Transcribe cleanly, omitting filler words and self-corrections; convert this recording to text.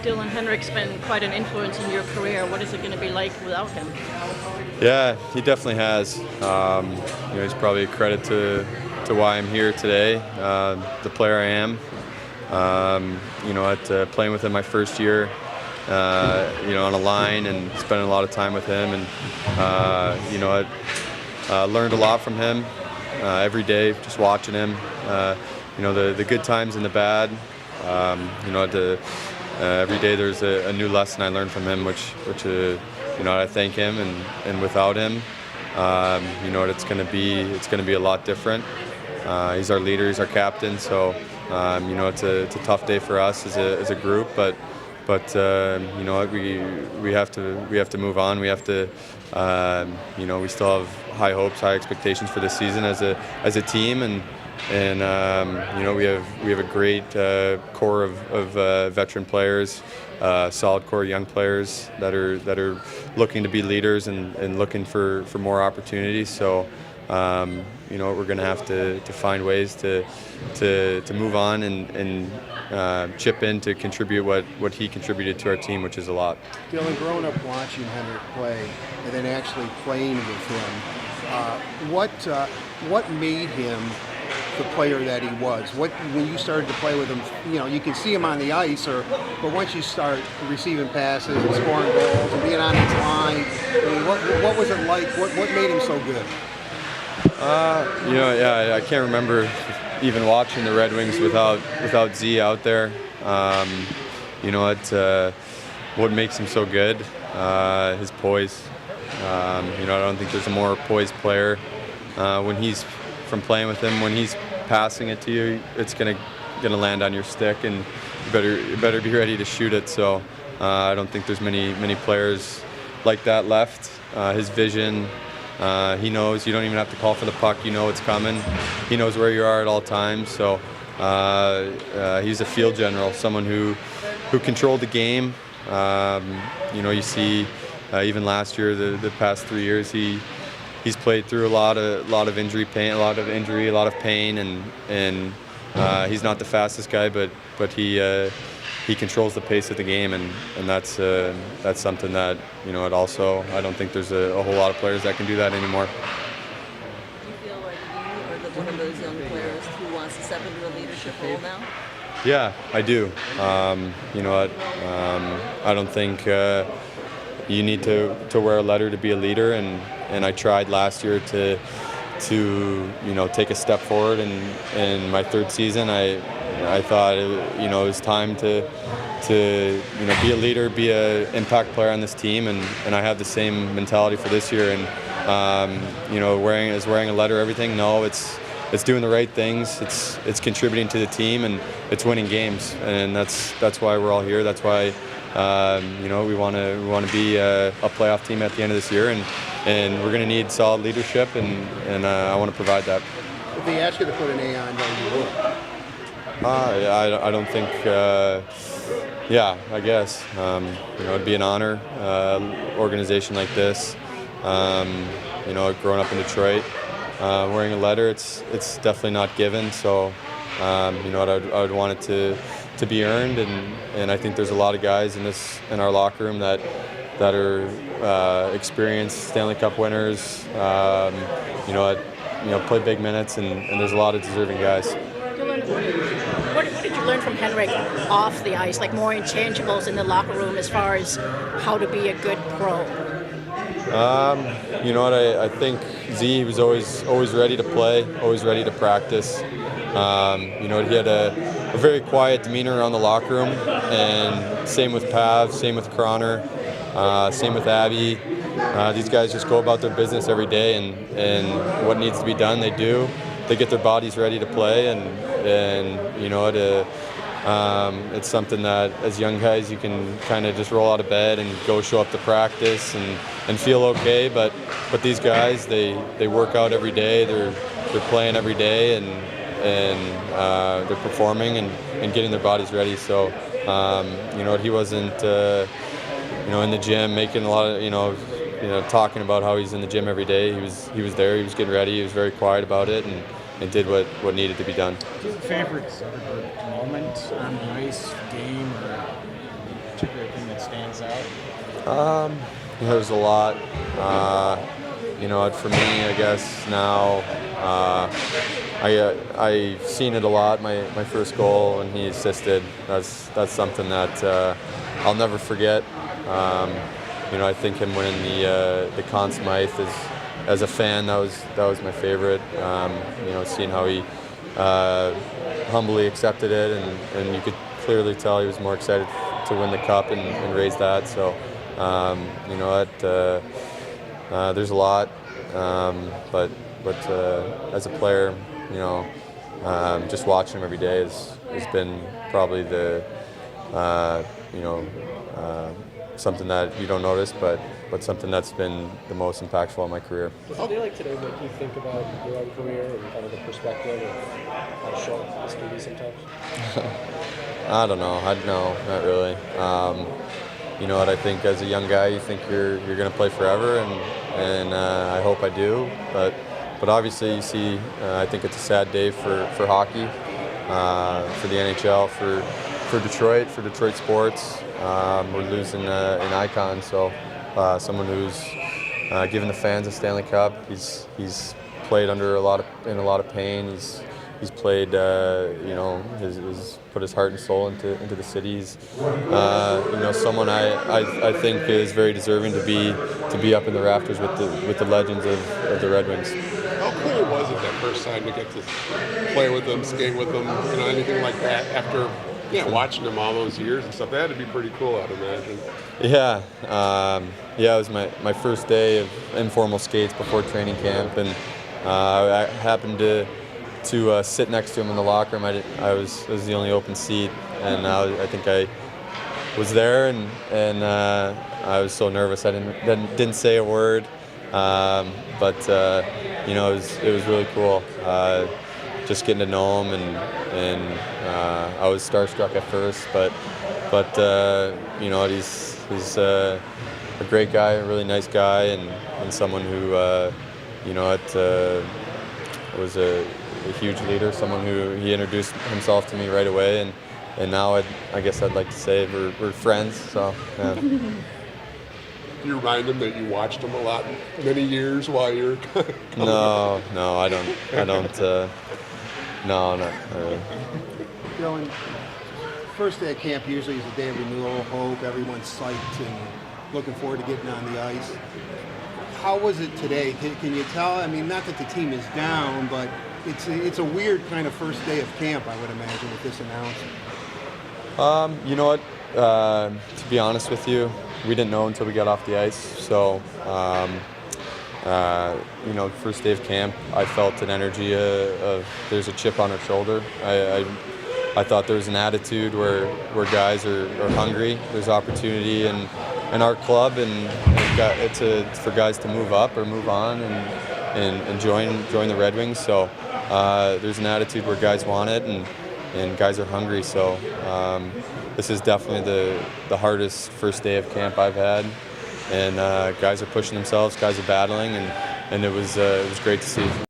Dylan Henrik's been quite an influence in your career. What is it going to be like without him? Yeah, he definitely has. He's probably a credit to why I'm here today, the player I am. Playing with him my first year, on a line and spending a lot of time with him, and I learned a lot from him every day, just watching him. The good times and the bad. Every day there's a new lesson I learned from him, which I thank him, and without him, it's going to be a lot different. He's our leader, he's our captain, so it's a tough day for us as a group, but we have to move on. We have to we still have high hopes, high expectations for this season as a team, and we have a great core of veteran players, solid core of young players that are looking to be leaders and looking for more opportunities. So we're going to have to find ways to move on and chip in to contribute what he contributed to our team, which is a lot. Dylan, growing up watching Henrik play and then actually playing with him, what made him the player that he was? When you started to play with him, you can see him on the ice, but once you start receiving passes and scoring goals and being on his line, what was it like? What made him so good? I can't remember even watching the Red Wings without Z out there. What makes him so good? His poise. I don't think there's a more poised player. When he's from playing with him, when he's passing it to you, it's gonna land on your stick, and you better be ready to shoot it. So I don't think there's many players like that left. His vision. He knows you don't even have to call for the puck. You know it's coming. He knows where you are at all times. So he's a field general, someone who controlled the game. You see even last year, the past 3 years, he's played through a lot of injury, pain, a lot of pain, and he's not the fastest guy, but he controls the pace of the game, and that's something that it also, I don't think there's a whole lot of players that can do that anymore. Do you feel like you are one of those young players who wants to step into a leadership role now? Yeah, I do. I don't think you need to wear a letter to be a leader, and I tried last year to take a step forward. In my third season, I thought it was time to be a leader, be an impact player on this team, and I have the same mentality for this year. And wearing a letter everything? No, it's doing the right things. It's contributing to the team, and it's winning games, and that's why we're all here. That's why we want to be a playoff team at the end of this year, and we're going to need solid leadership, and I want to provide that. If they ask you to put an A on, then you would. I don't think. I guess it'd be an honor. Organization like this, growing up in Detroit, wearing a letter, it's definitely not given. So, I would want it to be earned, and I think there's a lot of guys in our locker room that are experienced Stanley Cup winners. Play big minutes, and there's a lot of deserving guys. What did you learn from Henrik off the ice, like more intangibles in the locker room as far as how to be a good pro? I think Z was always ready to play, always ready to practice. He had a very quiet demeanor around the locker room, and same with Pav, same with Croner, same with Abby. These guys just go about their business every day, and what needs to be done, they do. They get their bodies ready to play, and it's something that as young guys you can kind of just roll out of bed and go show up to practice and feel okay. But these guys, they work out every day. They're playing every day, and they're performing and getting their bodies ready. So he wasn't in the gym making a lot of talking about how he's in the gym every day. He was there. He was getting ready. He was very quiet about it, and did what needed to be done. Do you have a favorite moment on the ice, game, or particular thing that stands out? There's a lot. For me, I guess now I've seen it a lot. My first goal when he assisted. That's something that I'll never forget. I think him winning the Conn Smythe as a fan, that was my favorite. Seeing how he humbly accepted it, and you could clearly tell he was more excited to win the cup and raise that. So, there's a lot, but as a player, just watching him every day has been probably the something that you don't notice, but something that's been the most impactful in my career. Does a day like today make you think about your own career and kind of the perspective of how short this can be sometimes? I don't know. No, not really. I think as a young guy, you think you're going to play forever, and I hope I do. But obviously, you see, I think it's a sad day for hockey, for the NHL, for Detroit sports. We're losing an icon, so someone who's given the fans a Stanley Cup. He's played in a lot of pain. He's played, his put his heart and soul into the cities. Someone I think is very deserving to be up in the rafters with the legends of the Red Wings. How cool was it that first time to get to play with them, skate with them, anything like that after watching them all those years and stuff? That had to be pretty cool, I'd imagine. Yeah, it was my first day of informal skates before training camp, and I happened to sit next to him in the locker room. I was the only open seat, and I think I was there, and I was so nervous I didn't say a word, but it was really cool. Just getting to know him, and I was starstruck at first, but he's a great guy, a really nice guy, and someone who was a huge leader, someone who he introduced himself to me right away, and now I guess I'd like to say we're friends. So. Yeah. Do you remind him that you watched him a lot, many years while you're? No, I don't. No, not really. And first day of camp usually is a day of renewal, hope, everyone's psyched and looking forward to getting on the ice. How was it today? Can you tell? I mean, not that the team is down, but it's a weird kind of first day of camp, I would imagine, with this announcement. You know what? To be honest with you, we didn't know until we got off the ice. So, first day of camp, I felt an energy of there's a chip on our shoulder. I thought there was an attitude where guys are hungry. There's opportunity in our club, and it's for guys to move up or move on and join the Red Wings. So there's an attitude where guys want it, and guys are hungry. So this is definitely the hardest first day of camp I've had, and guys are pushing themselves, guys are battling, and it was great to see.